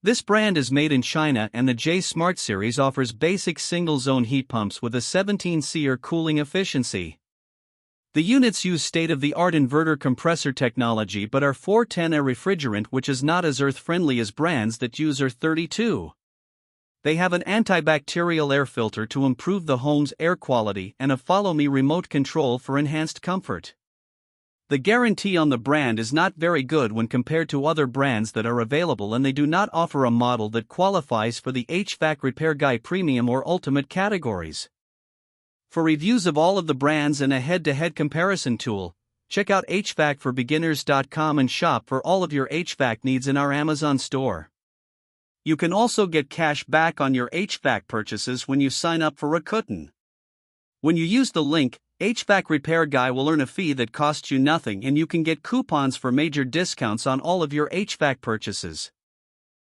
This brand is made in China, and the J Smart series offers basic single-zone heat pumps with a 17 SEER cooling efficiency. The units use state-of-the-art inverter compressor technology but are 410A refrigerant, which is not as earth-friendly as brands that use R32. They have an antibacterial air filter to improve the home's air quality and a Follow Me remote control for enhanced comfort. The guarantee on the brand is not very good when compared to other brands that are available, and they do not offer a model that qualifies for the HvacRepairGuy Premium or Ultimate categories. For reviews of all of the brands and a head-to-head comparison tool, check out HvacForBeginners.com and shop for all of your HVAC needs in our Amazon store. You can also get cash back on your HVAC purchases when you sign up for Rakuten. When you use the link, HvacRepairGuy will earn a fee that costs you nothing, and you can get coupons for major discounts on all of your HVAC purchases.